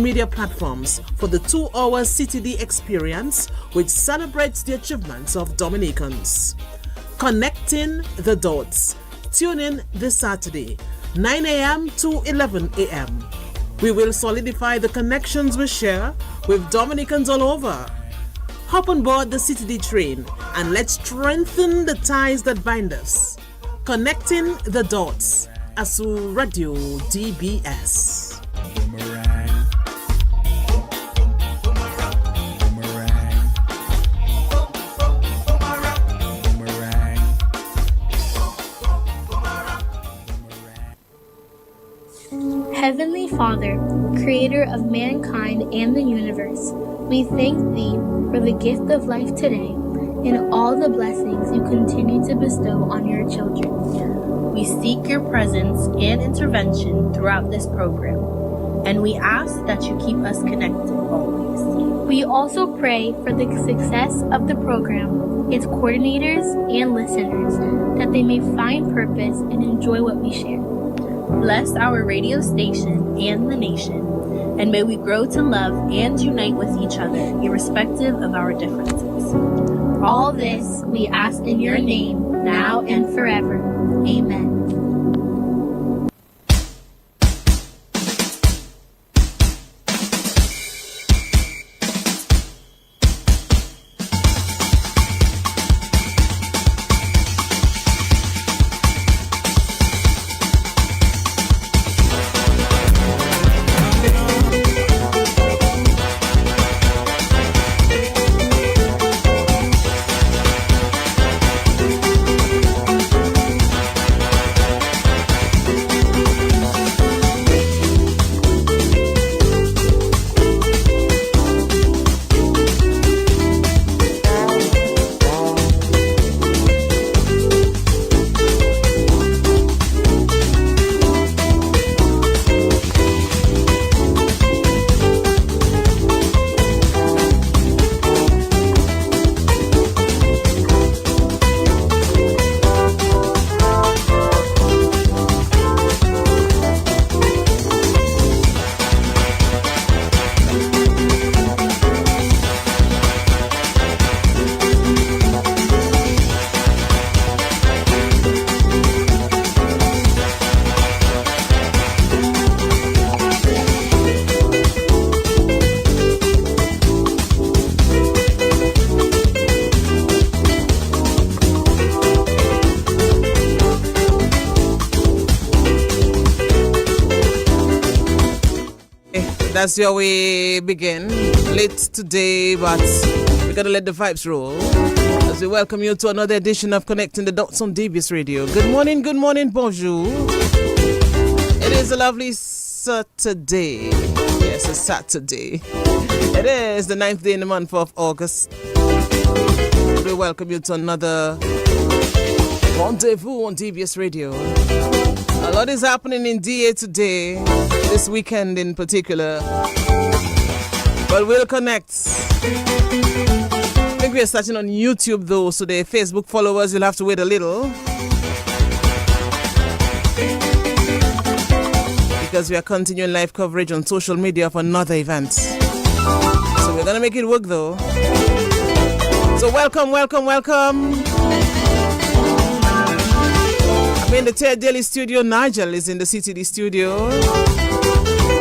media platforms for the 2-hour CTD experience, which celebrates the achievements of Dominicans. Connecting the Dots. Tune in this Saturday, 9 a.m. to 11 a.m. We will solidify the connections we share with Dominicans all over. Hop on board the CTD train and let's strengthen the ties that bind us. Connecting the Dots. Asu Radio DBS. Heavenly Father, creator of mankind and the universe, we thank Thee for the gift of life today and all the blessings You continue to bestow on Your children. We seek Your presence and intervention throughout this program, and we ask that You keep us connected always. We also pray for the success of the program, its coordinators and listeners, that they may find purpose and enjoy what we share. Bless our radio station and the nation, and may we grow to love and unite with each other, irrespective of our differences. All this we ask in Your name, now and forever. Amen. That's where we begin. Late today, but we gotta let the vibes roll as we welcome you to another edition of Connecting the Dots on DBS Radio. Good morning, bonjour. It is a lovely Saturday. Yes, a Saturday. It is the 9th day in the month of August. We welcome you to another rendezvous on DBS Radio. A lot is happening in DA today, this weekend in particular. But we'll connect. I think we are starting on YouTube though, so the Facebook followers will have to wait a little. Because we are continuing live coverage on social media of another event. So we're going to make it work though. So welcome. I'm in the Third Daily Studio. Nigel is in the CTD studio.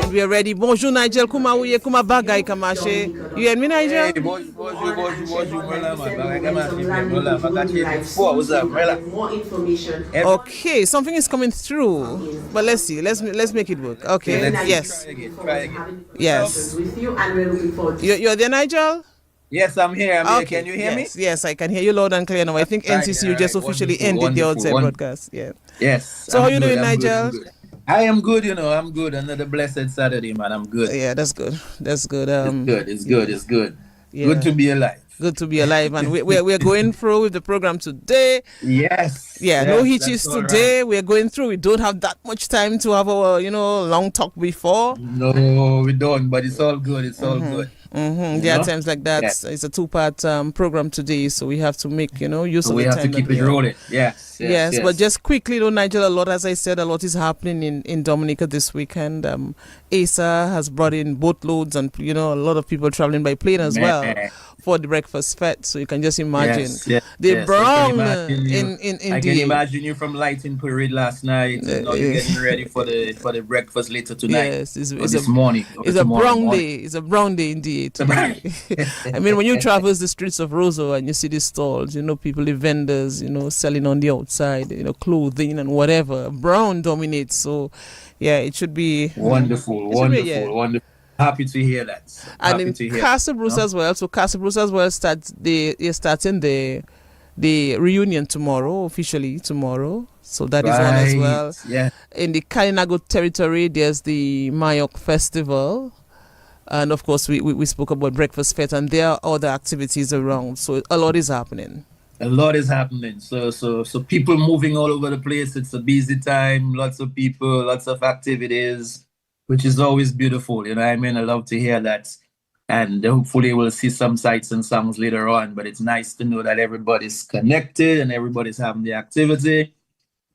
And we are ready. Bonjour Nigel. Kuma uye kuma bagay kamache. You hear me Nigel? Bonjour. Okay, something is coming through. But let's see. Let's make it work. Okay. Yes. Try again. Yes. You're there, Nigel? Yes, I'm here. Okay. Can you hear me? Yes, I can hear you loud and clear now. I think NCCU just officially ended the outside broadcast. Yeah. Yes. So how you doing, Nigel? I am good, I'm good. Another blessed Saturday, man. I'm good. Yeah, that's good. It's good. Yeah. Good to be alive. Good to be alive. And we're going through with the program today. Yes. Yeah, no hitches today. Right. We're going through. We don't have that much time to have our, long talk before. No, we don't, but it's all good. It's all good. Mm-hmm. There are times like that. Yes. It's a 2-part program today, so we have to make use of the time. We have to keep it rolling. Yes. But just quickly, Nigel, as I said, a lot is happening in Dominica this weekend. ASA has brought in boatloads and, a lot of people traveling by plane as well for the breakfast fete. So you can just imagine. They brown I can imagine you from lighting parade last night. And now you're getting ready for the breakfast later tonight. Yes, this morning. It's a brown day. It's a brown day indeed. I mean, when you traverse the streets of Roseau and you see these stalls, people, the vendors, selling on the outside, clothing and whatever, brown dominates. So, yeah, it should be wonderful. Happy to hear that. And in Castle Bruce as well. So Castle Bruce as well they're starting the reunion tomorrow, officially tomorrow. So that is on as well. Yeah. In the Kalinago territory, there's the Mayok Festival. And of course, we spoke about Breakfast Fete, and there are other activities around. So a lot is happening. A lot is happening. So people moving all over the place. It's a busy time. Lots of people, lots of activities, which is always beautiful. I love to hear that. And hopefully we'll see some sights and sounds later on. But it's nice to know that everybody's connected and everybody's having the activity.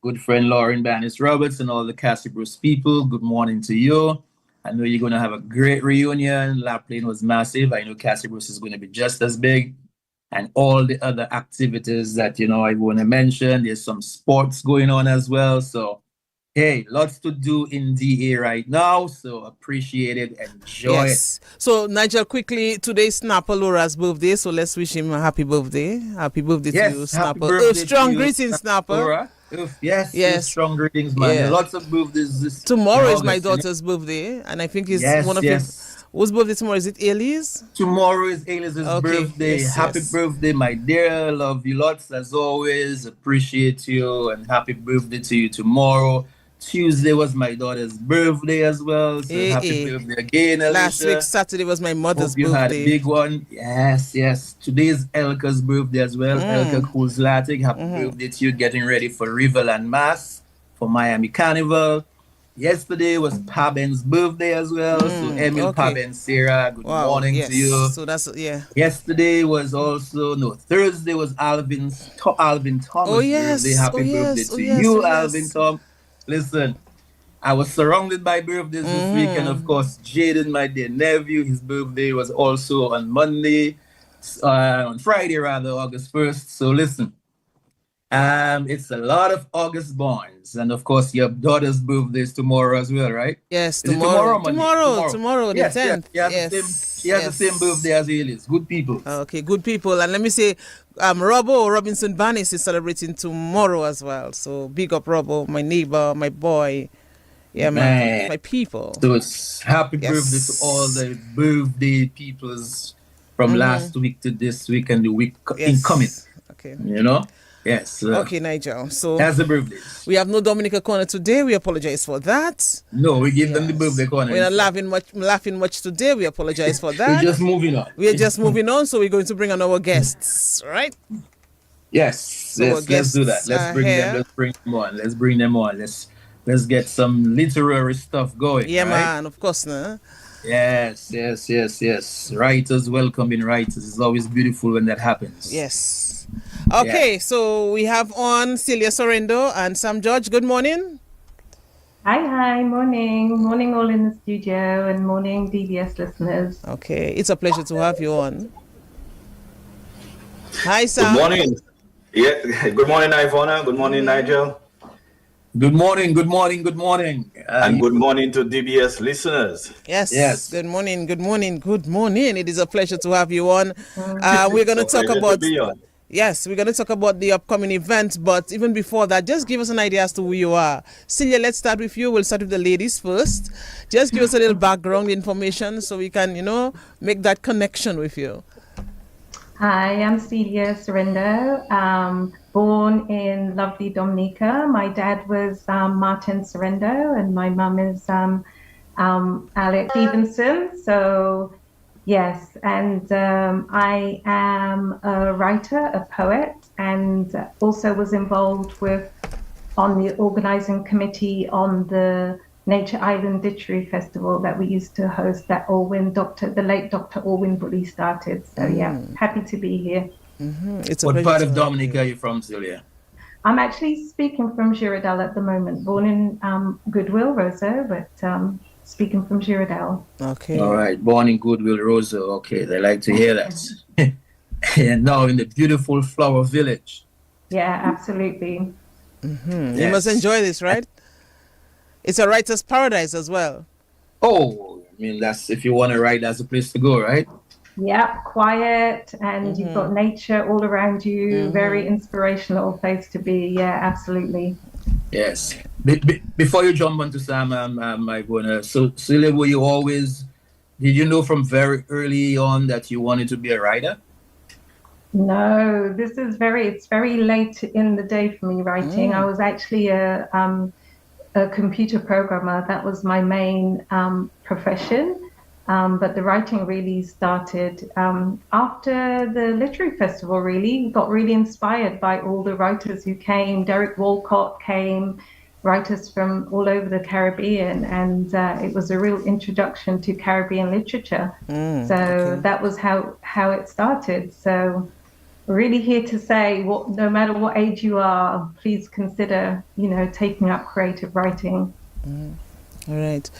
Good friend Lauren Bannis Roberts and all the Castle Bruce people, good morning to you. I know you're going to have a great reunion. La Plaine was massive. I know Castle Bruce is going to be just as big. And all the other activities that, I want to mention. There's some sports going on as well. So, hey, lots to do in DA right now. So appreciate it. Enjoy it. So, Nigel, quickly, today's Snapper Laura's birthday. So let's wish him a happy birthday. Happy birthday to you, Snapper. Strong greetings, Snapper. Laura. Yes. Strong greetings, man. Yeah. Lots of birthdays. Tomorrow is my daughter's birthday. And I think it's one of his... Whose birthday tomorrow? Is it Ailey's? Tomorrow is Ailey's birthday. Happy birthday, my dear. Love you lots as always. Appreciate you and happy birthday to you tomorrow. Tuesday was my daughter's birthday as well. So happy birthday again, Alicia. Last week, Saturday was my mother's birthday. You had a big one. Yes. Today's Elka's birthday as well. Elka Kulzlatic. Happy birthday to you. Getting ready for Riverland Mass for Miami Carnival. Yesterday was Paben's birthday as well. So Emil, Paben, Sarah, good morning to you. So that's, Yesterday was Thursday was Alvin Thomas' birthday. Happy birthday to you, Alvin Tom. Listen, I was surrounded by birthdays this week. And of course, Jaden, my dear nephew, his birthday was also on Friday rather, August 1st. So listen. It's a lot of August borns, and of course your daughter's birthday is tomorrow as well, right? Yes, tomorrow, the 10th. She has the same birthday as Ailey's. Good people. Okay, good people. And let me say, Robinson Banis is celebrating tomorrow as well. So big up Robbo, my neighbor, my boy. Yeah, man, my people. So it's happy birthday to all the birthday peoples from last week to this week and the week incoming. Okay. Yes. Okay, Nigel. So that's the birthdays. We have no Dominica corner today. We apologize for that. No, we give them the birthday corner. We're not laughing much today. We apologize for that. We're just moving on. We're just moving on. So we're going to bring on our guests, right? Yes. Let's do that. Let's bring them on. Let's get some literary stuff going. Yeah, right? man. Of course, no. Yes. Writers welcoming writers. It's always beautiful when that happens. Yes. Okay, so we have on Celia Sorrendo and Sam George. Good morning. Hi, morning all in the studio, and morning DBS listeners. Okay, it's a pleasure to have you on. Hi, Sam. Good morning. Yeah, good morning, Ivona. Good morning, Nigel. Good morning. And good morning to DBS listeners. Yes. Good morning. It is a pleasure to have you on. We're going to talk about... Yes, we're going to talk about the upcoming event, but even before that, just give us an idea as to who you are. Celia, let's start with you. We'll start with the ladies first. Just give us a little background information so we can, make that connection with you. Hi, I'm Celia Sorrendo, born in lovely Dominica. My dad was Martin Sorrendo, and my mum is Alex Stevenson. So... Yes, and I am a writer, a poet, and also was involved on the organizing committee on the Nature Island Literary Festival that we used to host that the late Dr. Alwyn Bully started. So happy to be here. What part of Dominica are you from, Celia? I'm actually speaking from Girardal at the moment, born in Goodwill, Roseau, but speaking from Girardel. Okay. All right. Born in Goodwill, Rosa. Okay, they like to hear that. And now in the beautiful Flower Village. Yeah, absolutely. Yes. You must enjoy this, right? It's a writer's paradise as well. Oh, I mean, that's if you want to write, that's the place to go, right? Yeah, quiet, and you've got nature all around you. Very inspirational place to be. Yeah, absolutely. Yes. Before you jump onto Sam, I'm going to. So, Celia, did you know from very early on that you wanted to be a writer? No, it's very late in the day for me writing. I was actually a computer programmer. That was my main profession. But the writing really started after the literary festival, really. Got really inspired by all the writers who came. Derek Walcott came, writers from all over the Caribbean, and it was a real introduction to Caribbean literature. That was how it started. So really here to say, no matter what age you are, please consider, taking up creative writing. All right.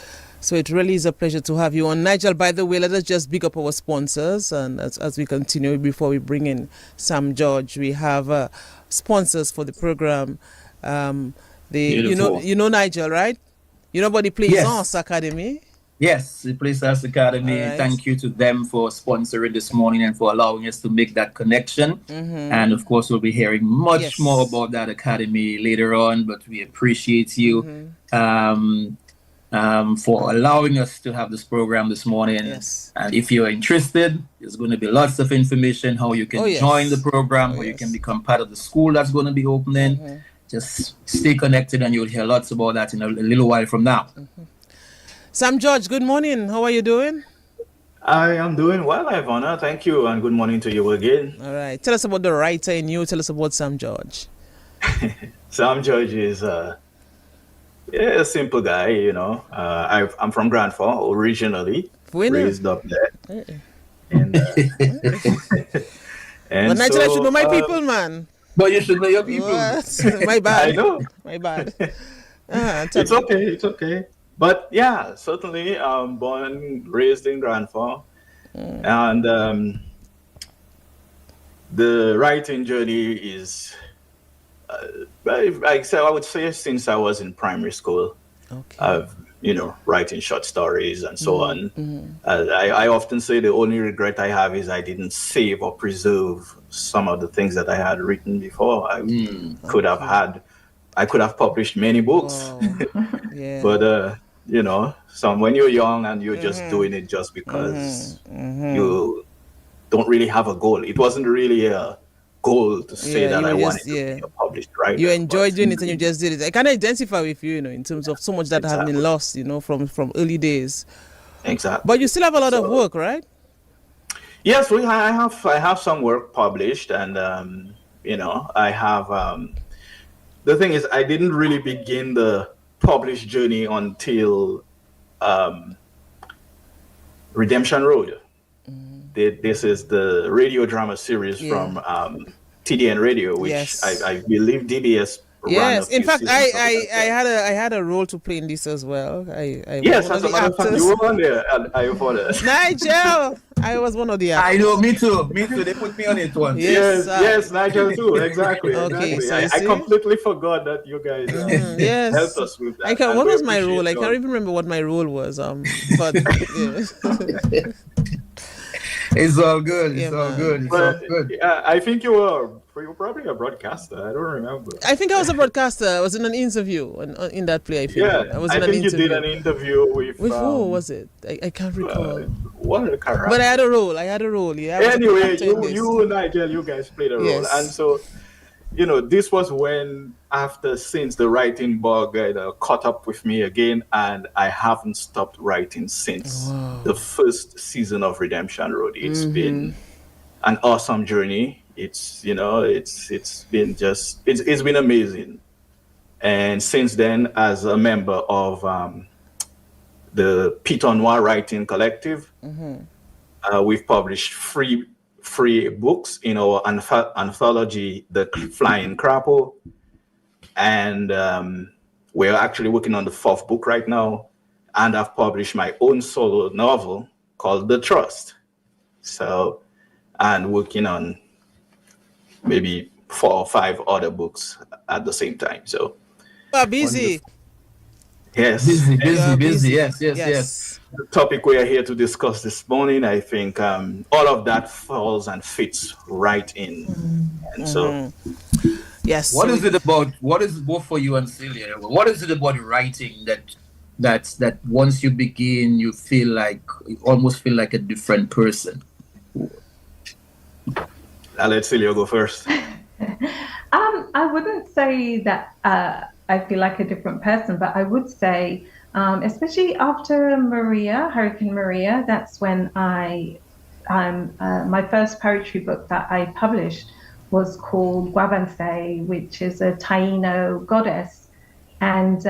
So it really is a pleasure to have you on. Nigel, by the way, let us just big up our sponsors. And as we continue, before we bring in Sam George, we have sponsors for the program. You know Nigel, right? You know about the Plaisance Academy? Yes, the Plaisance Academy. Right. Thank you to them for sponsoring this morning and for allowing us to make that connection. And of course, we'll be hearing much more about that academy later on, but we appreciate you. For allowing us to have this program this morning. Yes. And if you're interested, there's going to be lots of information how you can join the program, how you can become part of the school that's going to be opening. Just stay connected and you'll hear lots about that in a little while from now. Sam George, good morning. How are you doing? I am doing well, Ivana. Thank you, and good morning to you again. All right. Tell us about the writer in you. Tell us about Sam George. Sam George is a simple guy, I'm from Grand Fort originally, raised up there. And but naturally, I should know my people, man. But you should know your people. My bad. I know. My bad. It's okay. But yeah, certainly born, raised in Grand Fort. And the writing journey is... I would say since I was in primary school, I've writing short stories and so on. I often say the only regret I have is I didn't save or preserve some of the things that I had written before. I could have published many books, but when you're young and you're just doing it just because you don't really have a goal. It wasn't really a goal to say that I wanted to be a published writer. You enjoyed doing it and you just did it. I can identify with you, in terms of so much that have been lost, from early days. Exactly. But you still have a lot of work, right? Yes, I have some work published, and I have. The thing is, I didn't really begin the published journey until Redemption Road. This is the radio drama series from TDN Radio, which I believe DBS. Yes, in fact, I had a role to play in this as well. Yes, as a matter of fact, you were on there. I thought Nigel, I was one of the actors. I know, me too. They put me on it once. Yes, Nigel too. Exactly. Okay, exactly. So I completely forgot that you guys helped us with that. What was my role? I can't even remember what my role was. But it's all good. It's all good. It's all good. Yeah, I think you were probably a broadcaster. I don't remember. I think I was a broadcaster. I was in an interview in that play. I think. Yeah, I think you did an interview with. With who was it? I can't recall. One of the characters. But I had a role. Yeah. Anyway, you and Nigel, you guys played a role, and so. This was since the writing bug caught up with me again, and I haven't stopped writing since the first season of Redemption Road. It's been an awesome journey. It's been amazing. And since then, as a member of the Piton Noir Writing Collective, we've published free books in our anthology, The Flying Crapo, and we're actually working on the 4th book right now, and I've published my own solo novel called The Trust. So, and working on maybe 4 or 5 other books at the same time. So, busy. Yes. Busy. Yes. The topic we are here to discuss this morning, I think all of that falls and fits right in. And so, yes. What is it about? What is both for you and Celia? What is it about writing that once you begin, you almost feel like a different person? I'll let Celia go first. I wouldn't say that I feel like a different person, but I would say, especially after Hurricane Maria, that's when my first poetry book that I published was called Guavanse, which is a Taino goddess. And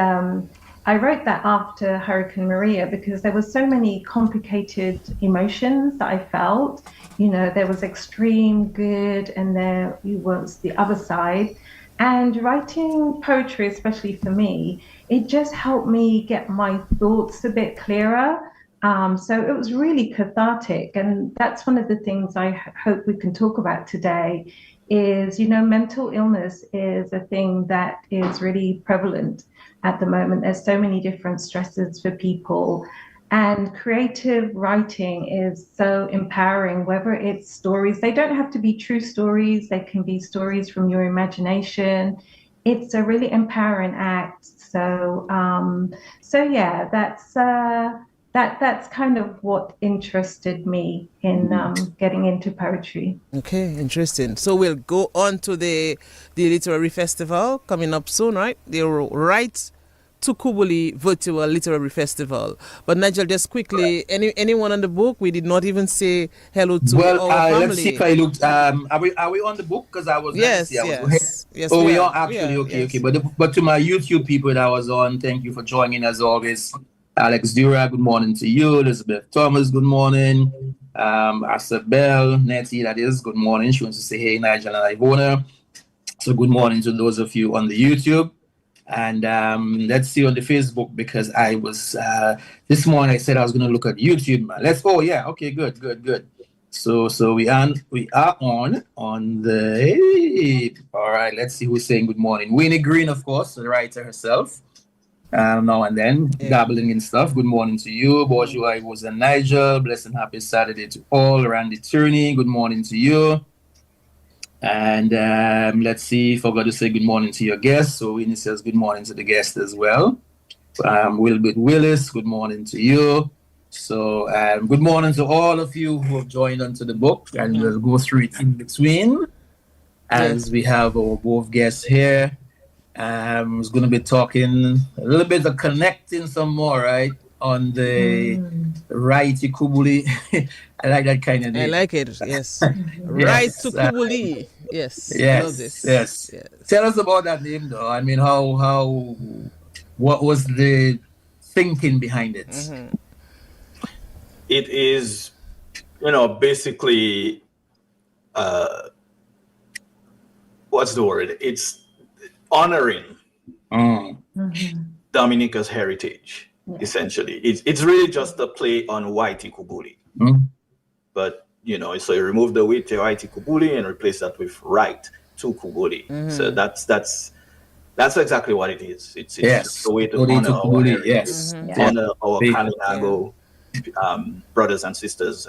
I wrote that after Hurricane Maria because there were so many complicated emotions that I felt. You know, there was extreme good and there was the other side. And writing poetry, especially for me, it just helped me get my thoughts a bit clearer. So it was really cathartic. And that's one of the things I hope we can talk about today is, you know, mental illness is a thing that is really prevalent at the moment. There's so many different stresses for people. And creative writing is so empowering, whether it's stories. They don't have to be true stories. They can be stories from your imagination. It's a really empowering act. So yeah, that's kind of what interested me in getting into poetry. Okay, interesting. So we'll go on to the literary festival coming up soon, right? The Write-Tukubuli Virtual Literary Festival. But Nigel, just quickly, anyone on the book? We did not even say hello to our family. Let's see if I looked. Are we on the book? Because I was. Yes. Oh, we are actually okay. But to my YouTube people that was on, thank you for joining as always. Alex Dura, good morning to you. Elizabeth Thomas, good morning. Asabel, Nettie, that is, good morning. She wants to say, hey, Nigel and Ivona. So good morning to those of you on the YouTube. And let's see on the Facebook, because I was, this morning I said I was going to look at YouTube, man. Okay, good. So we are on the, all right, let's see who's saying good morning. Winnie Green, of course, the writer herself. Now and then, dabbling in stuff. Good morning to you. Bonjour, I was Nigel. Blessed and happy Saturday to all. Randy Tierney, good morning to you. And let's see, forgot to say good morning to your guest. So Winnie says good morning to the guest as well. Wilbert Willis, good morning to you. So good morning to all of you who have joined onto the book. And we'll go through it in between as we have our both guests here. I was going to be talking a little bit of connecting some more, right, on the Write-Tukubuli. I like that kind of name. I like it, yes. Write-Tukubuli. Yes. I love this. Yes. Tell us about that name, though. I mean, what was the thinking behind it? Mm-hmm. It is, basically, what's the word? It's honoring Dominica's heritage, essentially. It's really just a play on Write-Tukubuli. But, so you remove the Write-Tukubuli and replace that with Write-Tukubuli. So that's exactly what it is. It's just a way to honor our heritage, honor our Kalinago brothers and sisters,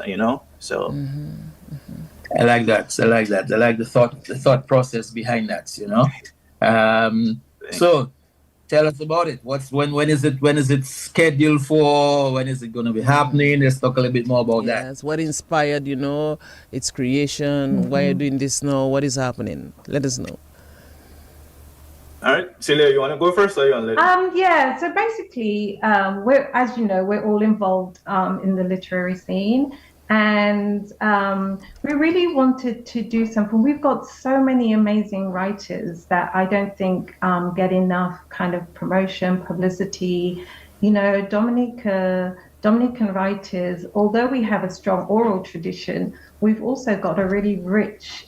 so. I like that. I like the thought process behind that, So tell us about it. When is it scheduled for? When is it going to be happening? Let's talk a little bit more about that. Yes, what inspired, its creation? Why are you doing this now? What is happening? Let us know. All right, Celia, you want to go first or you want to let Yeah, so basically, we're all involved in the literary scene. And we really wanted to do something. We've got so many amazing writers that I don't think get enough kind of promotion, publicity. Dominica Dominican writers, although we have a strong oral tradition, we've also got a really rich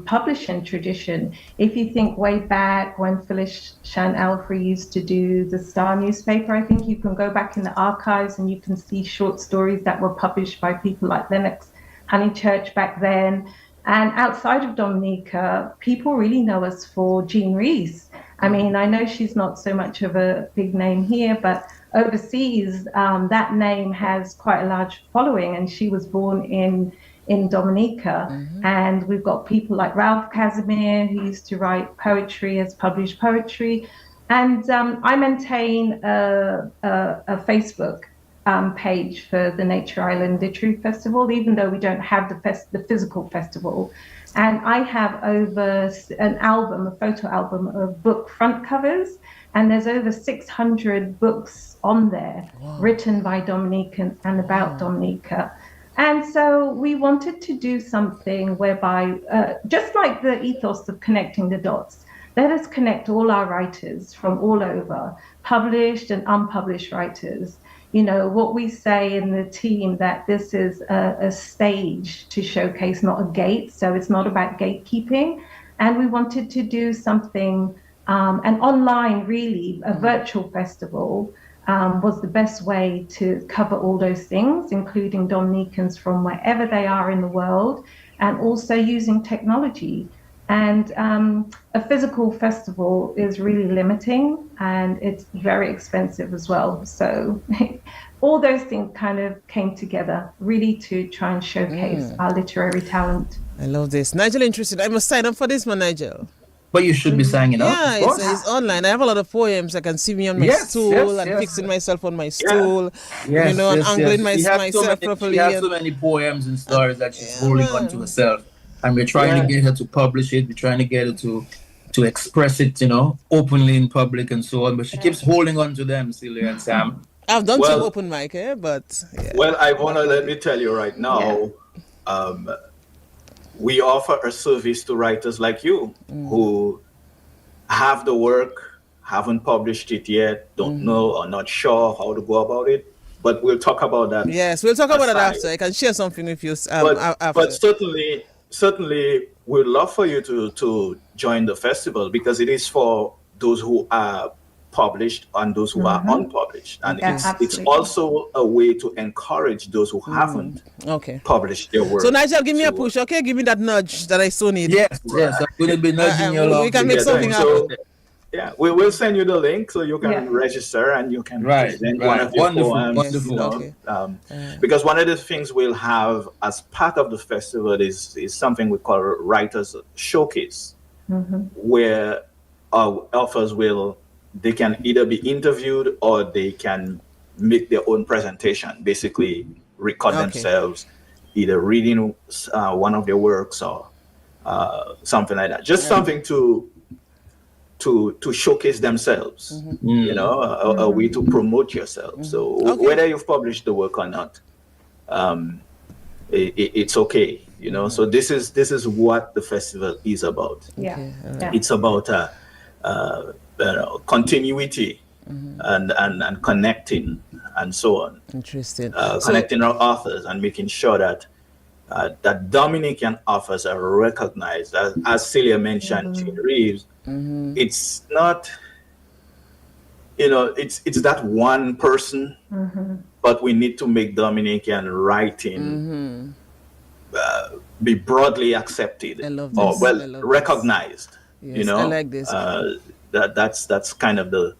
publishing tradition. If you think way back when Phyllis Shan Alfrey used to do the Star newspaper, I think you can go back in the archives and you can see short stories that were published by people like Lennox Honeychurch back then. And outside of Dominica, people really know us for Jean Rees. I mean, I know she's not so much of a big name here, but overseas, that name has quite a large following, and she was born in Dominica. And we've got people like Ralph Casimir, who used to write poetry, has published poetry. And I maintain a Facebook page for the Nature Island Literary Festival, even though we don't have the physical festival. And I have over a photo album of book front covers, and there's over 600 books on there written by Dominicans and about Dominica. And so we wanted to do something whereby, just like the ethos of connecting the dots, let us connect all our writers from all over, published and unpublished writers. You know, what we say in the team, that this is a stage to showcase, not a gate. So it's not about gatekeeping. And we wanted to do something, an online, really, a virtual festival was the best way to cover all those things, including Dominicans from wherever they are in the world, and also using technology. And a physical festival is really limiting, and it's very expensive as well. So all those things kind of came together really to try and showcase our literary talent. I love this. Nigel, interested? I must sign up for this one, Nigel. But you should be signing up. Yeah, it's online. I have a lot of poems. I can see me on my stool and fixing myself on my stool, you know, and angling myself properly. She has so many poems and stories that she's holding on to herself. And we're trying to get her to publish it. We're trying to get her to express it, you know, openly in public and so on. But she keeps holding on to them, Celia and Sam. I've done some open mic, but... Yeah. Well, Ivona, let me tell you right now, we offer a service to writers like you who have the work, haven't published it yet, don't know or not sure how to go about it. But we'll talk about that. Yes, we'll talk about that after. I can share something with you after. But certainly, we'd love for you to join the festival, because it is for those who are published and those who are unpublished. And it's also a way to encourage those who haven't published their work. So Nigel, give me a push, okay? Give me that nudge that I so need. Yes, I'm going to be nudging you along. We can make something happen. Yeah, we will send you the link so you can register and you can present one of your poems. Wonderful. Because one of the things we'll have as part of the festival is something we call Writers Showcase, where our authors they can either be interviewed or they can make their own presentation, basically record themselves either reading one of their works or something like that. Just something to showcase themselves, you know, a way to promote yourself. So whether you've published the work or not, it's okay, you know. So this is what the festival is about. It's about continuity and connecting and so on. Interesting. Connecting our authors and making sure that that Dominican authors are recognized. As Celia mentioned, Jean Reeves, it's not, you know, it's that one person, but we need to make Dominican writing be broadly accepted or recognized. Yes, you know, I like this. That's kind of the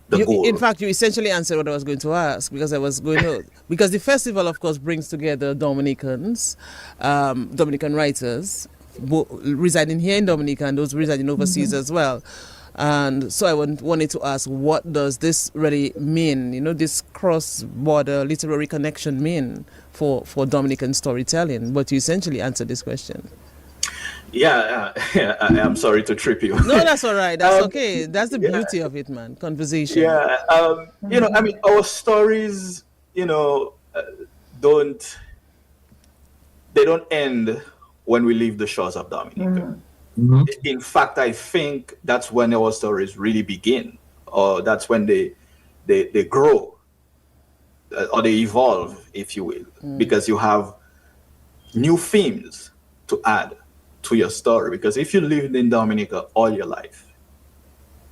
goal. In fact, you essentially answered what I was going to ask, because I was going to, because the festival, of course, brings together Dominicans, Dominican writers residing here in Dominica and those residing overseas as well. And so I wanted to ask, what does this really mean? You know, this cross-border literary connection mean for Dominican storytelling? But you essentially answered this question. Yeah, I'm sorry to trip you. No, that's all right. That's okay. That's the beauty of it, man. Conversation. Yeah, you know, I mean, our stories, you know, they don't end when we leave the shores of Dominica. In fact, I think that's when our stories really begin, or that's when they grow. or they evolve, if you will, because you have new themes to add to your story. Because if you lived in Dominica all your life,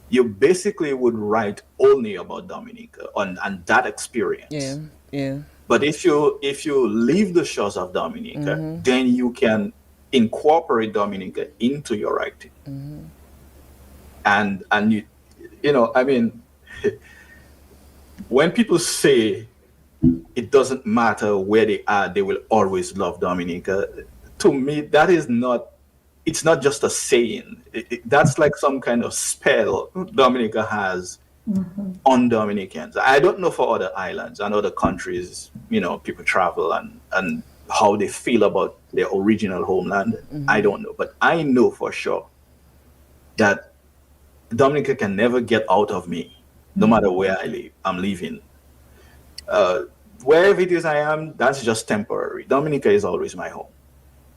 you basically would write only about Dominica and that experience. Yeah. But if you leave the shores of Dominica, then you can incorporate Dominica into your writing. And you know, I mean, when people say it doesn't matter where they are, they will always love Dominica, to me, that is not, it's not just a saying. That's like some kind of spell Dominica has on Dominicans. I don't know for other islands and other countries, you know, people travel and how they feel about their original homeland. I don't know, but I know for sure that Dominica can never get out of me, no matter where I live. I'm leaving. Wherever it is I am, that's just temporary. Dominica is always my home.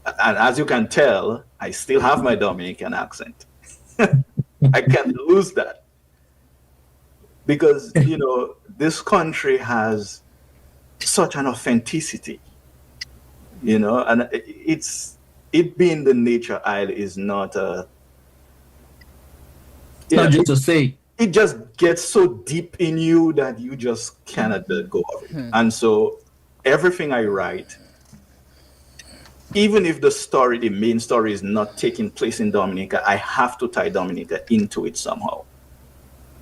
And as you can tell, I still have my Dominican accent. I can't lose that. Because, you know, this country has such an authenticity, you know, and it being the nature isle is not a... Not just to say. It just gets so deep in you that you just cannot let go of it. And so everything I write, even if the main story is not taking place in Dominica, I have to tie Dominica into it somehow.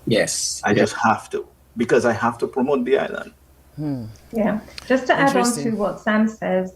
Yes. I just have to, because I have to promote the island. Yeah. Just to add on to what Sam says,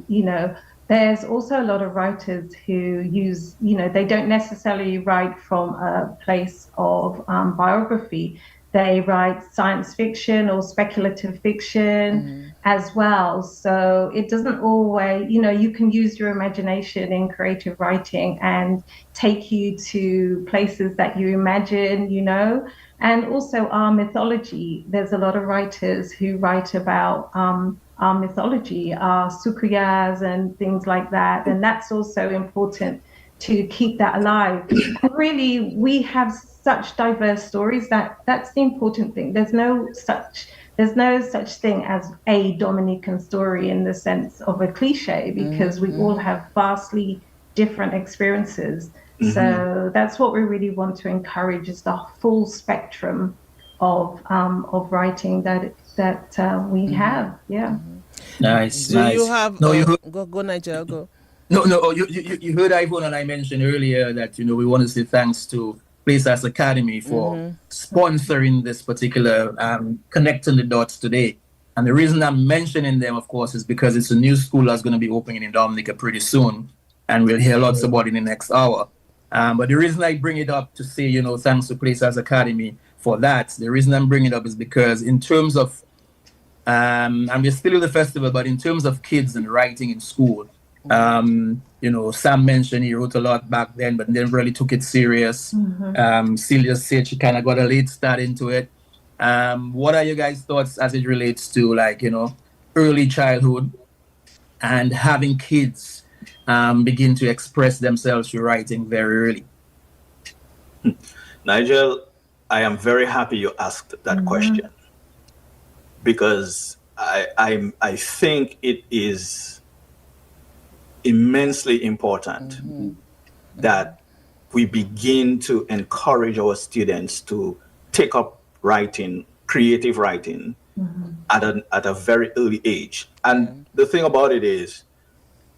you know, there's also a lot of writers who use, you know, they don't necessarily write from a place of biography. They write science fiction or speculative fiction as well. So it doesn't always, you know, you can use your imagination in creative writing and take you to places that you imagine, you know. And also our mythology. There's a lot of writers who write about our mythology, our sukuyas and things like that. And that's also important to keep that alive. And really, we have such diverse stories that's the important thing. There's no such thing as a Dominican story in the sense of a cliche, because we all have vastly different experiences. So that's what we really want to encourage, is the full spectrum of writing that we have. Yeah. Nice. Do you have you heard, go Nigel, go. No, you heard Ivone and I mentioned earlier that, you know, we want to say thanks to Placehouse Academy for sponsoring this particular Connecting the Dots today. And the reason I'm mentioning them, of course, is because it's a new school that's going to be opening in Dominica pretty soon, and we'll hear lots about it in the next hour. But the reason I bring it up to say, you know, thanks to Placehouse Academy for that, the reason I'm bringing it up is because in terms of, and we're still in the festival, but in terms of kids and writing in school, you know, Sam mentioned he wrote a lot back then, but never really took it serious. Celia said she kind of got a late start into it. What are your guys' thoughts as it relates to, like, you know, early childhood and having kids begin to express themselves through writing very early? Nigel, I am very happy you asked that question, because I think it is immensely important that we begin to encourage our students to take up writing, creative writing, at a very early age. And the thing about it is,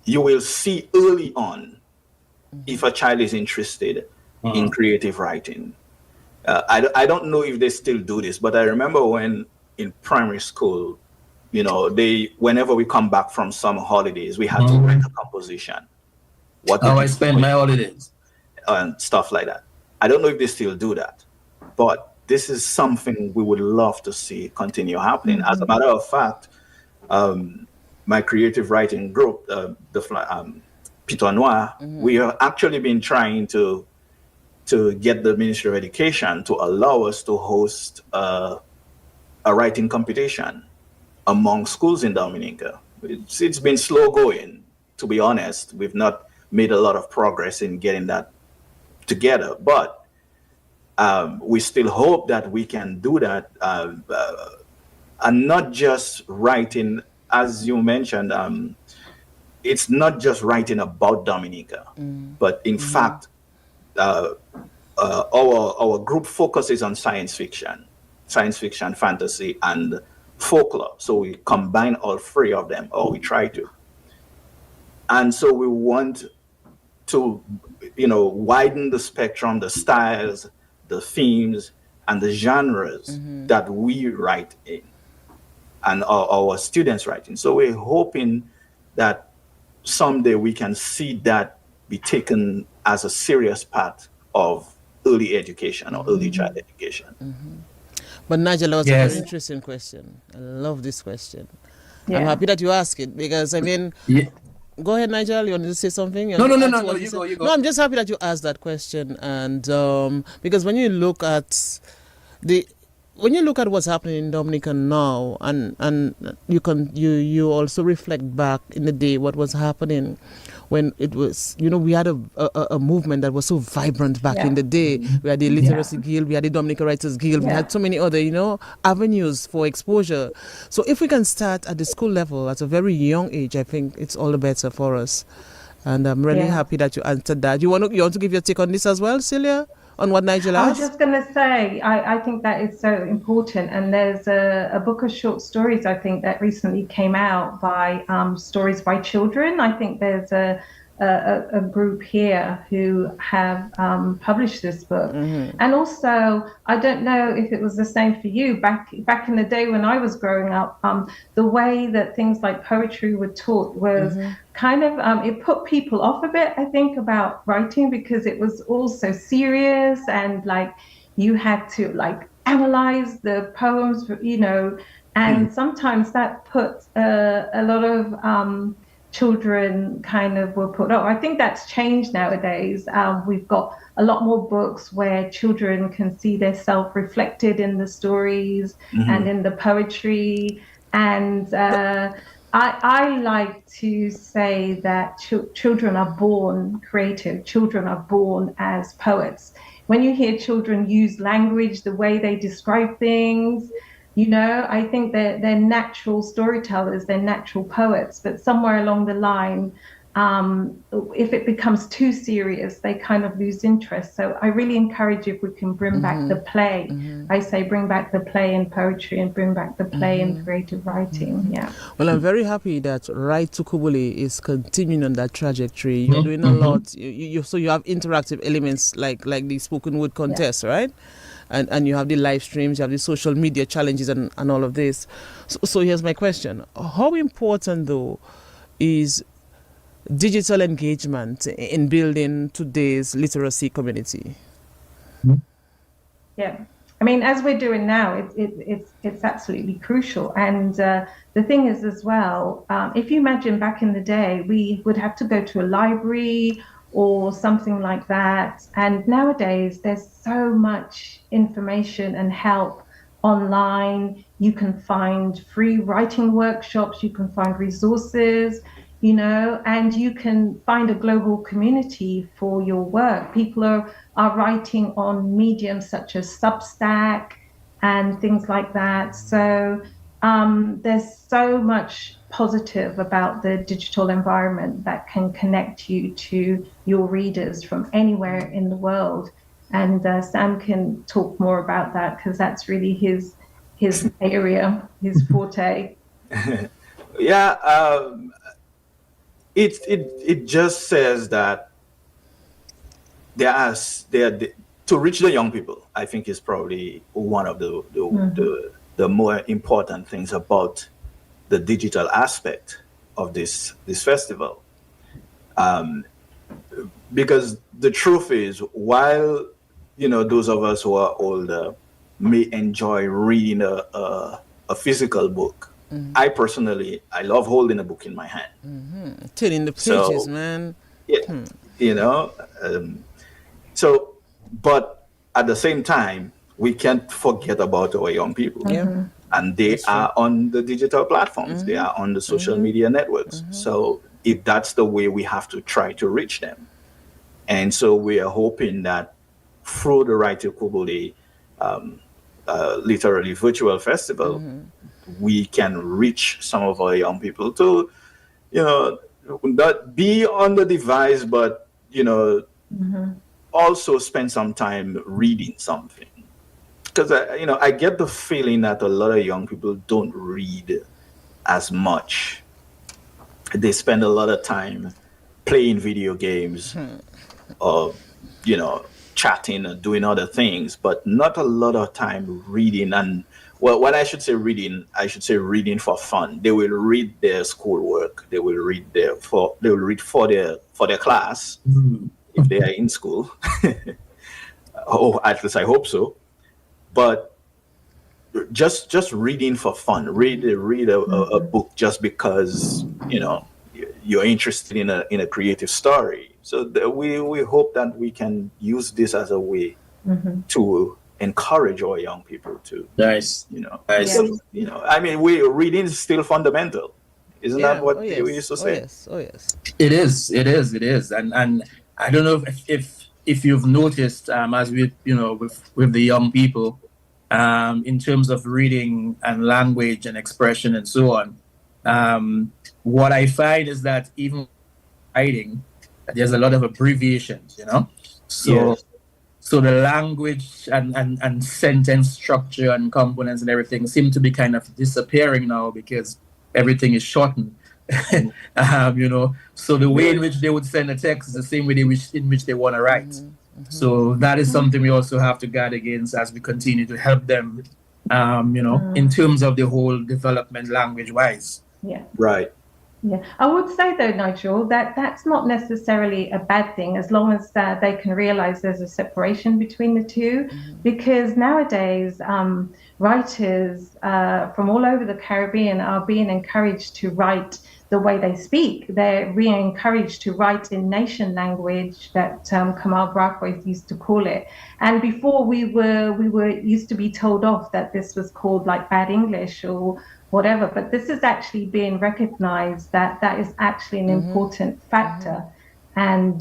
you will see early on if a child is interested in creative writing. I don't know if they still do this, but I remember when in primary school, you know, whenever we come back from summer holidays, we had to write a composition. How I spend my holidays. And stuff like that. I don't know if they still do that, but this is something we would love to see continue happening. As a matter of fact, my creative writing group, the Piton Noir, we have actually been trying to get the Ministry of Education to allow us to host a writing competition among schools in Dominica. It's been slow going, to be honest. We've not made a lot of progress in getting that together, but we still hope that we can do that and not just writing, as you mentioned, it's not just writing about Dominica, but in fact, our group focuses on science fiction, fantasy, and folklore. So we combine all three of them, or we try to. And so we want to, widen the spectrum, the styles, the themes, and the genres that we write in, and our students write in. So we're hoping that someday we can see that be taken as a serious part of early education or early child education. But Nigel, that's Yes. a very interesting question. I love this question. Yeah. I'm happy that you ask it because, I mean, go ahead, Nigel. You wanted to say something? No, you go. No, I'm just happy that you asked that question. And because when you look at what's happening in Dominica now, and you also reflect back in the day what was happening when it was, we had a movement that was so vibrant back in the day. We had the Literacy Guild, we had the Dominica Writers Guild, we had so many other, avenues for exposure. So if we can start at the school level at a very young age, I think it's all the better for us. And I'm really happy that you answered that. You want to give your take on this as well, Celia? On what Nigel asked? I was just going to say, I think that is so important. And there's a book of short stories, I think, that recently came out by Stories by Children. I think there's a group here who have published this book. And also, I don't know if it was the same for you, back in the day when I was growing up, the way that things like poetry were taught was kind of, it put people off a bit, I think, about writing, because it was all so serious, and like you had to like analyze the poems, and sometimes that put a lot of children kind of were put off. I think that's changed nowadays. We've got a lot more books where children can see their self reflected in the stories and in the poetry. And I like to say that children are born creative. Children are born as poets. When you hear children use language, the way they describe things, I think they're natural storytellers, they're natural poets, but somewhere along the line, if it becomes too serious, they kind of lose interest. So I really encourage if we can bring back the play. I say bring back the play in poetry and bring back the play in creative writing. Yeah. Well, I'm very happy that Write-Tukubuli is continuing on that trajectory. You're doing a lot. So you have interactive elements like the spoken word contest, right? And you have the live streams, you have the social media challenges and all of this. So here's my question. How important, though, is digital engagement in building today's literacy community? Yeah. I mean, as we're doing now, it's absolutely crucial. And the thing is as well, if you imagine back in the day, we would have to go to a library or something like that. And nowadays, there's so much information and help online. You can find free writing workshops, you can find resources, and you can find a global community for your work. People are writing on mediums such as Substack and things like that. So there's so much positive about the digital environment that can connect you to your readers from anywhere in the world. And Sam can talk more about that, because that's really his area, his forte. It just says that to reach the young people, I think, is probably one of the more important things about the digital aspect of this festival. Because the truth is, while those of us who are older may enjoy reading a physical book, I personally love holding a book in my hand, turning the pages, man. But at the same time, we can't forget about our young people. And they are on the digital platforms. They are on the social media networks. So if that's the way, we have to try to reach them. And so we are hoping that through the Write-Tukubuli Literary Virtual Festival, we can reach some of our young people to, not be on the device, but, also spend some time reading something. Because, I get the feeling that a lot of young people don't read as much. They spend a lot of time playing video games or, chatting and doing other things, but not a lot of time reading. And when I should say reading, I should say reading for fun. They will read their schoolwork. They will read for their class if they are in school. Oh, at least I hope so. But just reading for fun. Read a book just because you're interested in a creative story. So we hope that we can use this as a way to encourage our young people to. Nice. Nice. Reading is still fundamental. Isn't that what we used to say? Oh yes. It is. And I don't know if you've noticed as we with the young people in terms of reading and language and expression and so on. What I find is that even writing, there's a lot of abbreviations, So the language and sentence structure and components and everything seem to be kind of disappearing now because everything is shortened. So the way in which they would send a text is the same way in which they want to write. So that is something we also have to guard against as we continue to help them, in terms of the whole development language-wise. Yeah. Right. Yeah, I would say though, Nigel, that that's not necessarily a bad thing as long as they can realize there's a separation between the two, because nowadays writers from all over the Caribbean are being encouraged to write the way they speak. They're being encouraged to write in nation language that Kamal Brathwaite used to call it. And before we were used to be told off that this was called like bad English or whatever, but this is actually being recognized that is actually an important factor. And,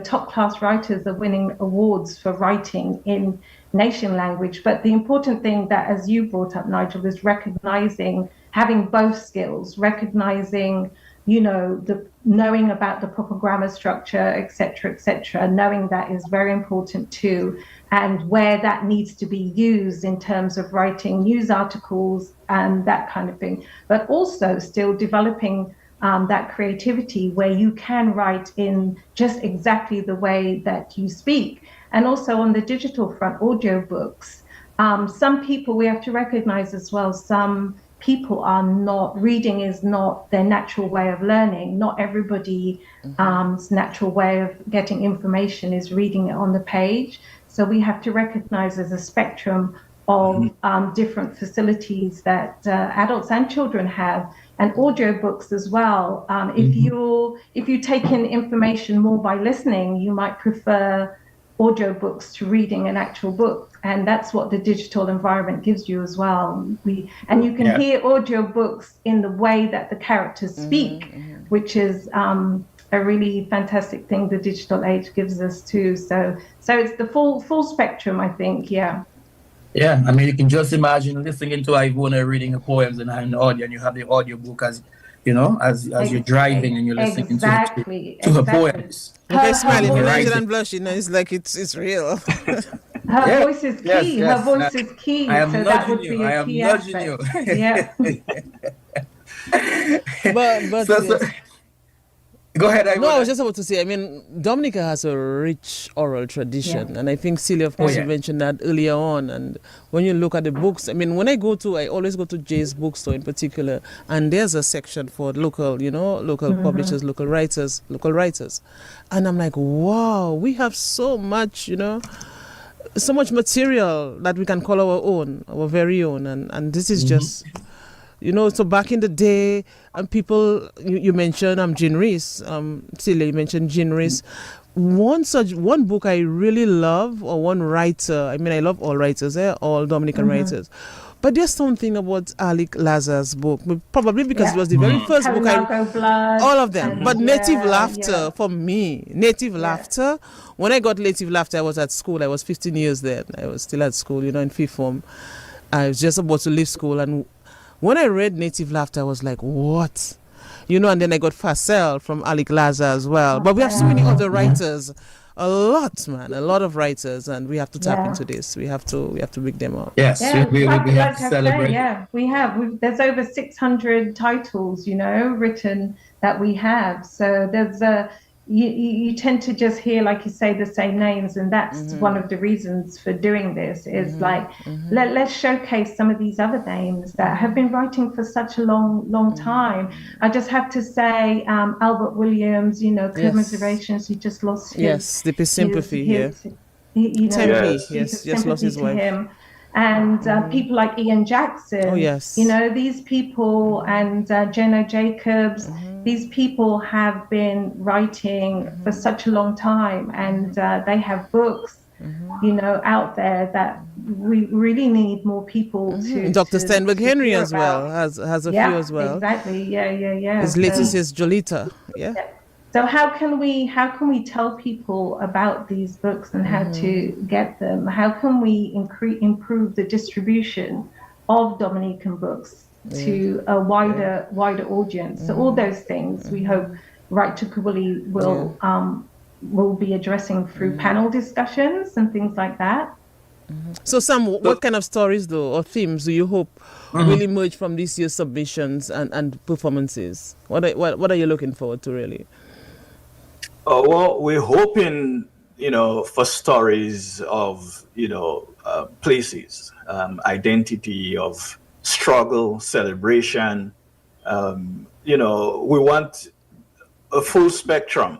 top class writers are winning awards for writing in nation language. But the important thing that, as you brought up, Nigel, is recognizing, having both skills, recognizing, the knowing about the proper grammar structure, et cetera, knowing that is very important too, and where that needs to be used in terms of writing news articles and that kind of thing, but also still developing that creativity where you can write in just exactly the way that you speak. And also on the digital front, audiobooks. Some people, we have to recognize as well, some people are not, reading is not their natural way of learning. Not everybody's natural way of getting information is reading it on the page. So we have to recognize there's a spectrum of different facilities that adults and children have, and audiobooks as well. If you take in information more by listening, you might prefer audiobooks to reading an actual book, and that's what the digital environment gives you as well. And you can hear audiobooks in the way that the characters speak, which is a really fantastic thing the digital age gives us too. So it's the full spectrum, I think. Yeah, you can just imagine listening to Ivona reading her poems and an audio, and you have the audiobook as you're driving and you're listening to her poems. They're smiling, and blushing. It's like it's real. Her voice is key. Yes. Her voice is key. I am so that would be a key aspect. Yeah. but Go ahead. I was just about to say, Dominica has a rich oral tradition, and I think Celia, of course, you mentioned that earlier on. And when you look at the books, I always go to Jay's bookstore in particular, and there's a section for local publishers, local writers. And I'm like, wow, we have so much, so much material that we can call our own, our very own. And this is just... so back in the day, and people, you mentioned Jean Rhys, Celia, you mentioned Jean Rhys. One book I really love, or one writer, I love all writers, all Dominican writers, but there's something about Alec Lazar's book, probably because it was the very first book all of them, but Native Laughter, for me, Laughter, when I got Native Laughter, I was at school, I was 15 years then, I was still at school, in fifth form. I was just about to leave school, and When I read Native Laughter, I was like, what? You know, and then I got Facel from Ali Glaza as well. But we have so many other writers. A lot, man. A lot of writers, and we have to tap into this. We have to big them up. Yes, we have to celebrate. There's over 600 titles, you know, written that we have. So there's you tend to just hear, like you say, the same names, and that's one of the reasons for doing this is let's showcase some of these other names that have been writing for such a long time. I just have to say, Albert Williams, you know, commiserations, he just lost his deep sympathy here. Just lost his wife. And people like Ian Jackson, you know, these people, and Jenna Jacobs, these people have been writing for such a long time, and they have books, you know, out there that we really need more people to. Dr. Steinberg Henry as well has a few as well. Exactly. Yeah. His latest is Jolita. Yeah. So how can we tell people about these books and how to get them? How can we improve the distribution of Dominican books to a wider audience? So all those things we hope Write-Tukubuli will be addressing through panel discussions and things like that. So Sam, what kind of stories though, or themes do you hope will emerge from this year's submissions and performances? What are you looking forward to really? Well, we're hoping, you know, for stories of, you know, places, identity, of struggle, celebration. You know, we want a full spectrum,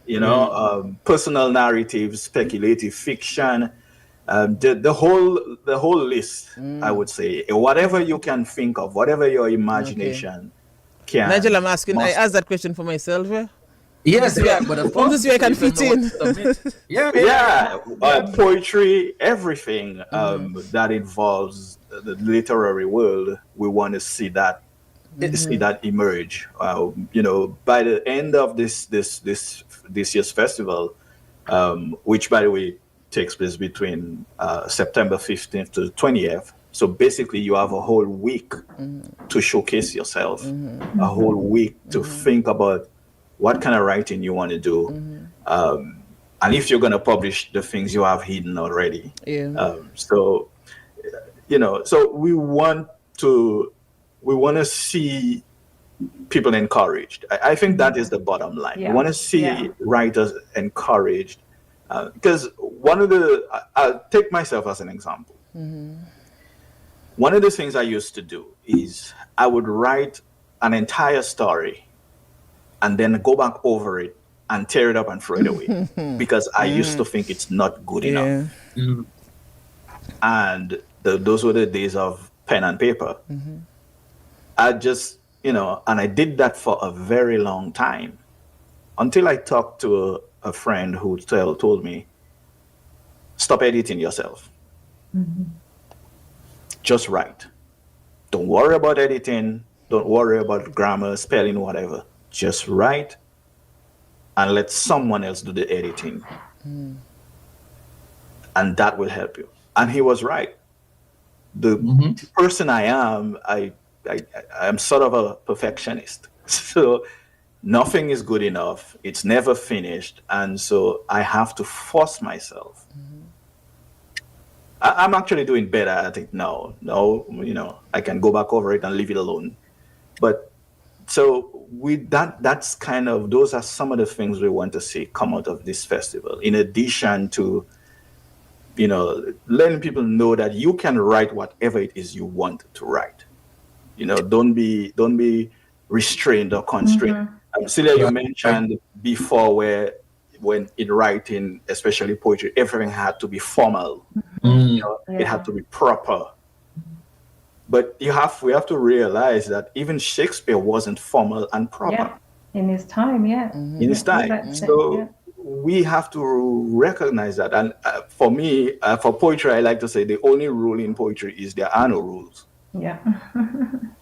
you know, personal narratives, speculative fiction, the whole list, I would say. Whatever you can think of, whatever your imagination can. Nigel, I'm asking, I asked that question for myself. Yes, but of course, this way I can fit in. Poetry, everything that involves the literary world, we want to see that emerge. You know, by the end of this year's festival, which by the way takes place between September 15th to the 20th. So basically, you have a whole week to showcase yourself, a whole week to think about what kind of writing you want to do, and if you're going to publish the things you have hidden already. So, you know, so we want to see people encouraged. I think that is the bottom line. We want to see writers encouraged, because I'll take myself as an example. One of the things I used to do is I would write an entire story and then go back over it and tear it up and throw it away because I used to think it's not good enough. And those were the days of pen and paper. I just, you know, and I did that for a very long time until I talked to a friend who told me, stop editing yourself. Just write. Don't worry about editing. Don't worry about grammar, spelling, whatever. Just write and let someone else do the editing. And that will help you. And he was right. The person I am, I'm sort of a perfectionist. So nothing is good enough. It's never finished. And so I have to force myself. I'm actually doing better at it now. Now, you know, I can go back over it and leave it alone. But so that's kind of, those are some of the things we want to see come out of this festival, in addition to, you know, letting people know that you can write whatever it is you want to write. You know, don't be restrained or constrained. Celia, you mentioned before when in writing, especially poetry, everything had to be formal. You know, it had to be proper. But we have to realize that even Shakespeare wasn't formal and proper. In his time, In his time. So we have to recognize that. And for me, for poetry, I like to say the only rule in poetry is there are no rules.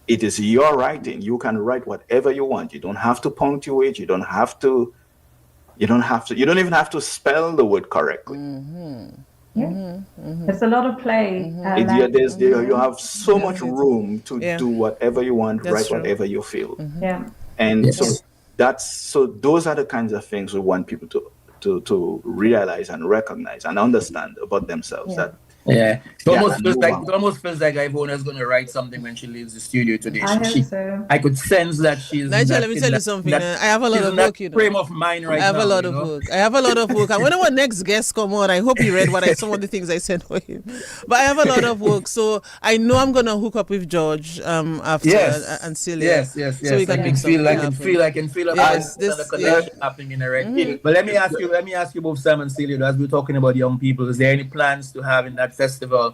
It is your writing. You can write whatever you want. You don't have to punctuate. You don't even have to spell the word correctly. Yeah. There's a lot of play. You have so much room to do whatever you want, write whatever you feel. Yeah. And so those are the kinds of things we want people to realize and recognize and understand about themselves. It almost feels like Ivona's going to write something when she leaves the studio today. I could sense that she's. Nigel, let me tell you something. I have a lot of work. Frame of mind right now. I have a lot of work. And when our next guest come on, I hope he read some of the things I sent for him. But I have a lot of work, so I know I'm going to hook up with George after and Celia. Yes. So we can feel a connection happening in the right. But let me ask you both, Sam and Celia, as we're talking about young people, is there any plans to have in that festival,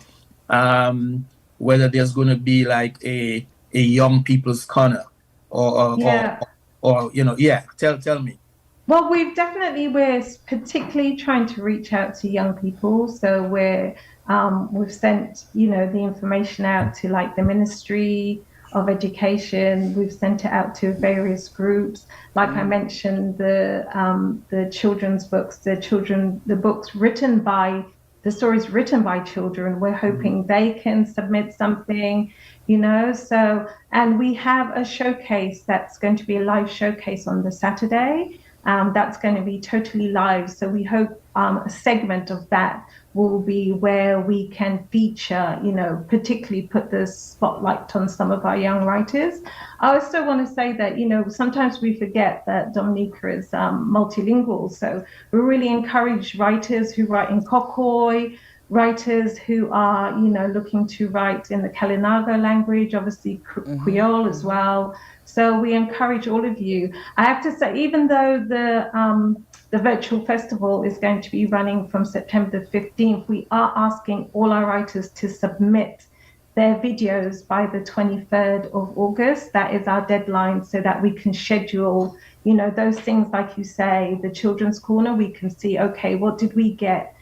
whether there's going to be like a young people's corner or tell me. Well, we're particularly trying to reach out to young people, so we've sent the information out to like the Ministry of Education. We've sent it out to various groups, like I mentioned, the children's books, the stories written by children. We're hoping they can submit something, so, and we have a showcase that's going to be a live showcase on the Saturday. That's going to be totally live. So we hope a segment of that will be where we can feature, particularly put the spotlight on some of our young writers. I also want to say that, sometimes we forget that Dominica is multilingual. So we really encourage writers who write in Khoikhoi, writers who are, looking to write in the Kalinago language, obviously Creole as well. So we encourage all of you. I have to say, even though the virtual festival is going to be running from September the 15th, we are asking all our writers to submit their videos by the 23rd of August. That is our deadline, so that we can schedule, those things like you say, the Children's Corner, we can see, okay, what did we get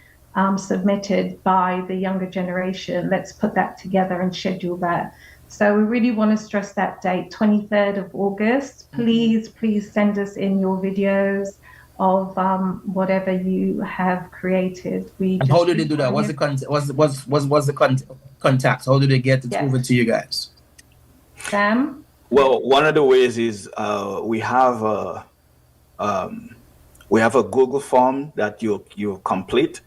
submitted by the younger generation? Let's put that together and schedule that. So we really want to stress that date, 23rd of August. Please send us in your videos of whatever you have created. How do they do that? What's the contact? How do they get it over to you guys? Sam? Well, one of the ways is we have a Google form that you complete.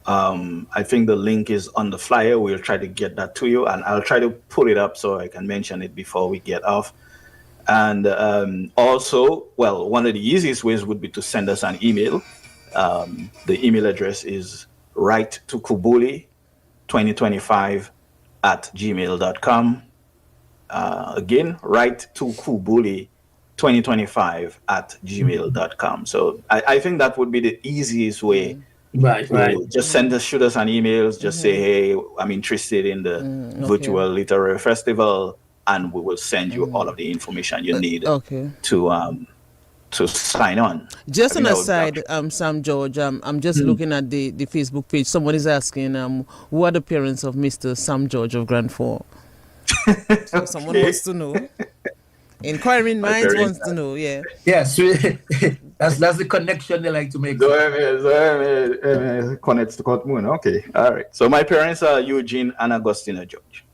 I think the link is on the flyer. We'll try to get that to you, and I'll try to pull it up so I can mention it before we get off. And also, one of the easiest ways would be to send us an email. The email address is write-tukubuli2025@gmail.com. Again, write-tukubuli2025@gmail.com. So I think that would be the easiest way. Right. Just shoot us an email. Just say, hey, I'm interested in the Virtual Literary Festival, and we will send you all of the information you need to sign on. Just an aside, Sam George, I'm just looking at the Facebook page. Someone is asking, who are the parents of Mr. Sam George of Grand Forks? So someone wants to know. Inquiring minds wants to know, Yes, that's the connection they like to make. Connects to Court Moon. Okay, all right. So my parents are Eugene and Augustina George.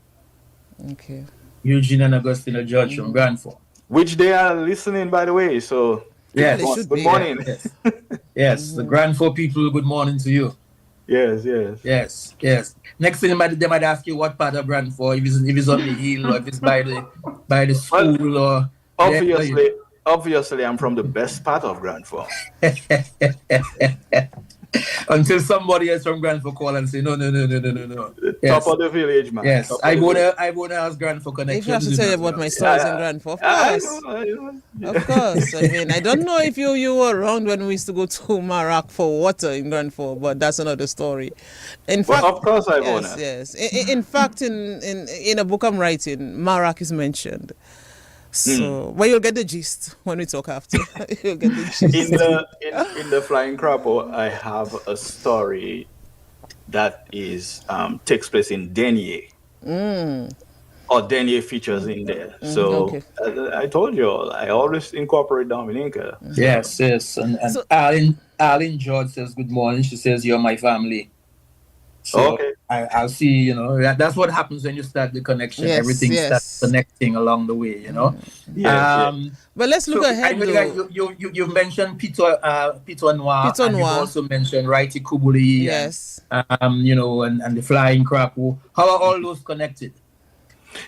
Okay. Eugene and Augustina George from Grand Forks. Which they are listening, by the way. So yes, good morning. Yes, the Grand Forks people. Good morning to you. Yes. Next thing they might ask you what part of Grand Forks, if it's on the hill or if it's by the school or. Obviously, I'm from the best part of Grand Forks. Until somebody else from Grand Forks call and say no. Top of the village, man. Yes, I wanna ask Grand Forks connection. If you have to tell you about my stories in Grand Forks, of course. I mean, I don't know if you were around when we used to go to Marak for water in Grand Forks, but that's another story. In fact, of course, I wanna. Yes. In fact, in a book I'm writing, Marak is mentioned. So, well, you'll get the gist when we talk after. You'll get the gist. In the Flying Crapo, I have a story that takes place in Denier. Or Denier features in there. So I told you all, I always incorporate Dominica. Yes. And so, Arlene George says good morning. She says you're my family. So Okay. I'll see, that's what happens when you start the connection. Yes, Everything yes. starts connecting along the way, Yes. But let's look ahead, I know though. you mentioned Pito Noir, Pito and you Noir. also mentioned Write-Tukubuli, Yes. and the Flying Crapo. How are all those connected?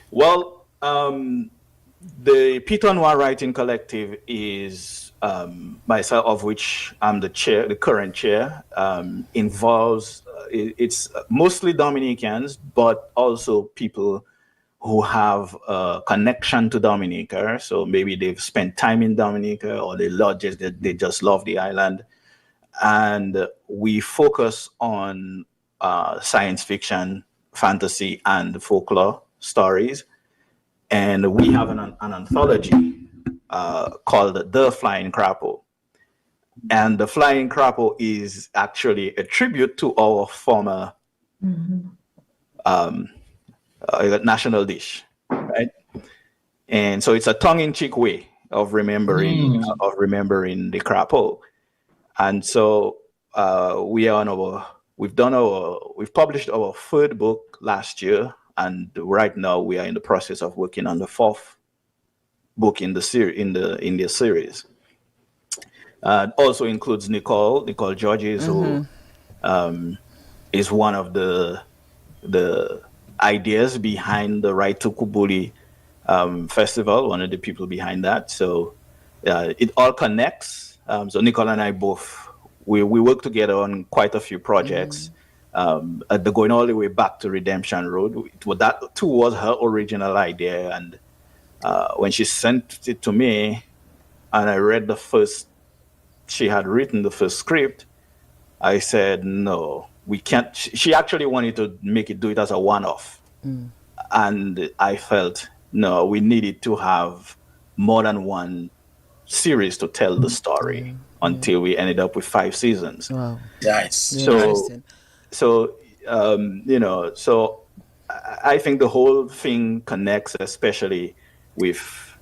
Well, the Pito Noir Writing Collective is myself, of which I'm the current chair, involves, it's mostly Dominicans, but also people who have a connection to Dominica. So maybe they've spent time in Dominica, or they just love the island. And we focus on science fiction, fantasy, and folklore stories. And we have an anthology called The Flying Crapo. And The Flying Crapo is actually a tribute to our former national dish, right? And so it's a tongue-in-cheek way of remembering the crapo. And so we've published our third book last year, and right now we are in the process of working on the fourth book in the series. Also includes Nicole Georges, who is one of the ideas behind the Write-Tukubuli Festival, one of the people behind that. So it all connects. So Nicole and I both, we work together on quite a few projects. Going all the way back to Redemption Road. That too was her original idea. And when she sent it to me and I read she had written the first script, I said, no, we can't. She actually wanted to do it as a one-off. And I felt, no, we needed to have more than one series to tell the story until we ended up with 5 seasons. Wow. Nice. So I think the whole thing connects, especially with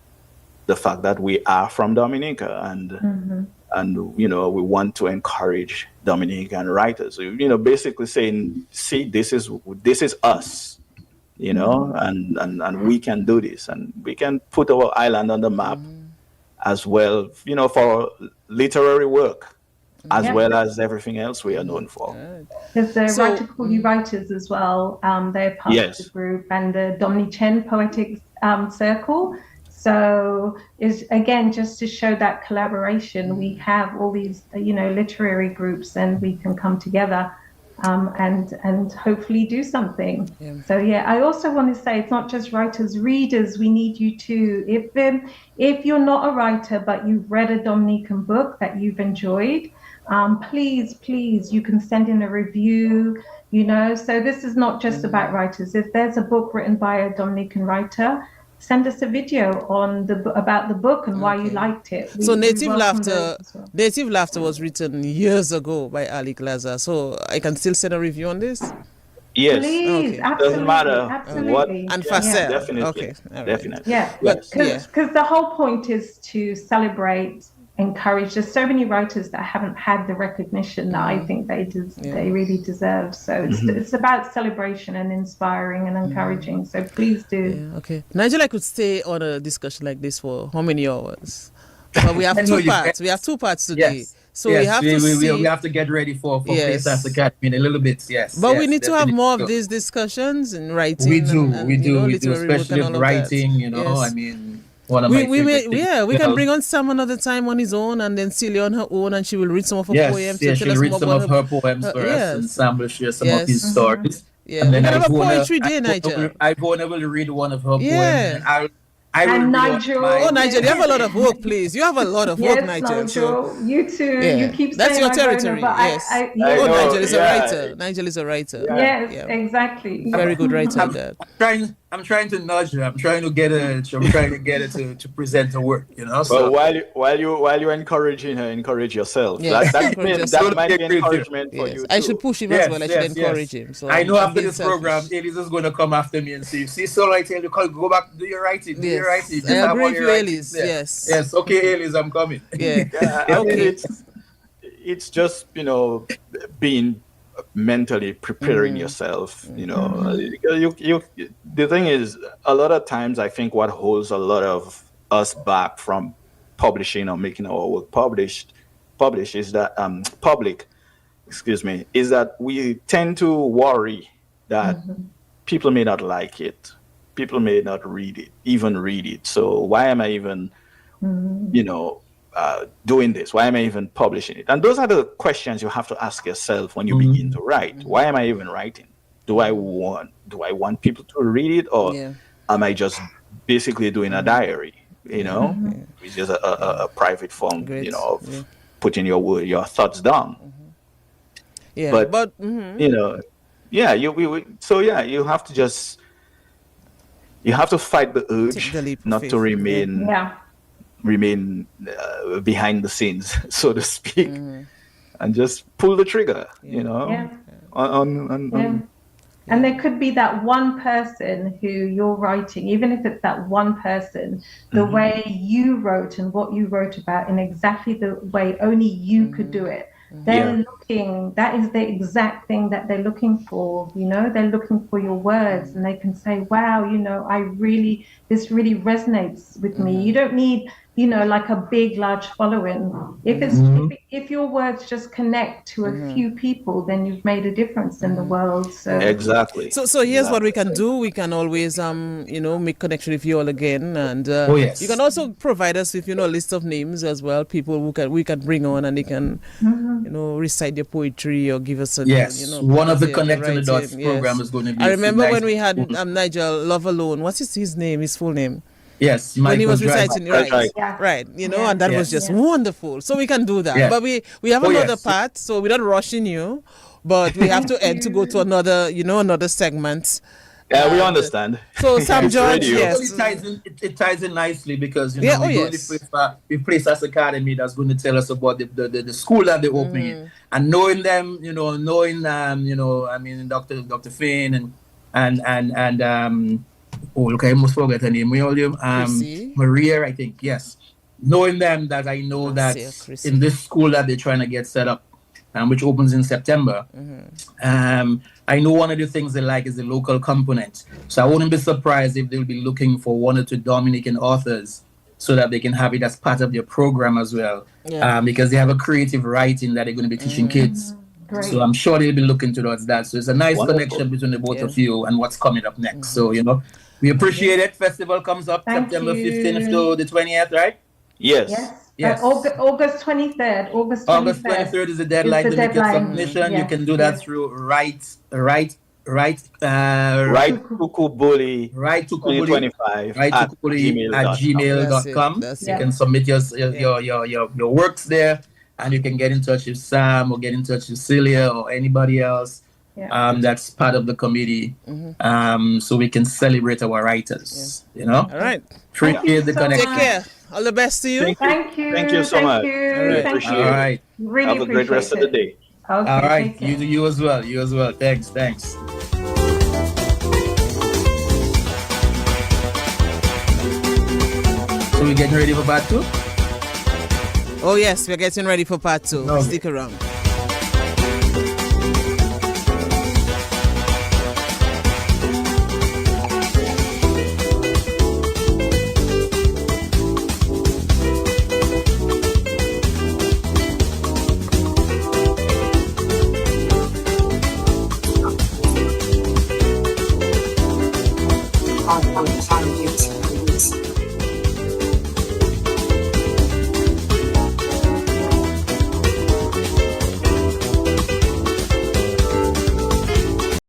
the fact that we are from Dominica, and we want to encourage Dominican writers. Basically saying, see, this is us, and we can do this, and we can put our island on the map as well, for literary work, as well as everything else we are known for. There's the Write-Tukubuli writers as well. They're part of the group, and the Dominican Poetic Circle. So is again just to show that collaboration. We have all these, literary groups, and we can come together and hopefully do something. So I also want to say it's not just writers, readers. We need you too. If you're not a writer but you've read a Dominican book that you've enjoyed, please, you can send in a review. So this is not just about writers. If there's a book written by a Dominican writer, send us a video about the book and why you liked it. So Native Laughter was written years ago by Ali Glazer. So I can still send a review on this? Yes. Please, absolutely. Doesn't matter absolutely. what. And Facel. Definitely. Okay. All right. Definitely. Yeah. Because the whole point is to celebrate, encourage. There's so many writers that haven't had the recognition that I think they really deserve. So it's about celebration and inspiring and encouraging. So please do. Yeah, okay. Nigel, I could stay on a discussion like this for how many hours? But we have two parts. We have 2 parts today. Yes. So we have we have to get ready for Playscience Academy in a little bit. Yes. But we need to have more of these discussions in writing. We do, especially in writing, I mean, one of my favorite we can bring on Sam another time on his own, and then Celia on her own, and she will read some of her poems. Yes, she'll read some of her poems for us, and Sam will share some of his stories. Yeah, and then we can have a poetry day, Nigel. Ivona will read one of her poems, and and Nigel. Nigel, you have a lot of work, please. You have a lot of work, Nigel. So you too. You keep that's saying your territory. Yes. Nigel is a writer. Nigel is a writer. Yes, exactly. Very good writer. I'm trying to nudge her. I'm trying to get her to present her work. So while you're encouraging her, encourage yourself. Yes. That might be encouragement for you too. I should push him as well. I should encourage him. So I know after this program, Elise is going to come after me and say, "See, so I tell you, go back, do your writing, do your writing." I agree with you, Elise. Yes. Yes. Okay, Elise, I'm coming. Yeah. I mean, it's just being mentally preparing yourself, you know. The thing is, a lot of times I think what holds a lot of us back from publishing or making our work published is that public, excuse me, is that we tend to worry that people may not like it, people may not even read it. So why am I even, you know, doing this? Why am I even publishing it? And those are the questions you have to ask yourself when you begin to write. Why am I even writing? Do I want people to read it, or am I just basically doing a diary? You know, it's just a private form, you know, of putting your thoughts down. But you know, you have to just fight the urge not to remain behind the scenes, so to speak, and just pull the trigger, you know. And there could be that one person who you're writing, even if it's that one person, the way you wrote and what you wrote about in exactly the way only you could do it. They're looking, that is the exact thing that they're looking for, you know, they're looking for your words, and they can say, wow, you know, this really resonates with me. You don't need, you know, like a big, large following. If your words just connect to a few people, then you've made a difference in the world. So exactly. So here's what we can do. We can always you know, make connection with you all again, and you can also provide us with, you know, a list of names as well, people who we can bring on, and they can you know, recite their poetry or give us a you know, one of the Connecting the Dots program is going to be. I remember when we had Nigel Love Alone. What's his name? His full name? Yes, when he was reciting, right, you know, and that was just wonderful. So we can do that. But we have another part, so we're not rushing you, but we have to end to go to another segment. Yeah, we understand. So Sam George, it ties in nicely, because you know we place as academy that's going to tell us about the school that they're opening, and knowing them, you know, I mean, Dr. Finn and oh, look, I almost forgot her name. Maria, I think. Yes, knowing them, that I know that in this school that they're trying to get set up, which opens in September. I know one of the things they like is the local component. So I wouldn't be surprised if they'll be looking for 1 or 2 Dominican authors, so that they can have it as part of their program as well. Because they have a creative writing that they're going to be teaching kids. Great. So I'm sure they'll be looking towards that. So it's a nice connection between the both of you and what's coming up next. So, you know, we appreciate it. Festival comes up September 15th to the 20th, right? Yes. August 23rd. August 23rd is the deadline to make your submission. You can do that through Write-Tukubuli at gmail.com. You can submit your works there, and you can get in touch with Sam or get in touch with Celia or anybody else that's part of the committee, so we can celebrate our writers. You know. All right. Appreciate the connection. Take care. All the best to you. Thank you. Thank you so much. Thank you. All right. Really have a great rest of the day. Okay, all right. You as well. You as well. Thanks. So we're getting ready for part 2? Oh yes, we're getting ready for part 2. Okay. Stick around. on YouTube.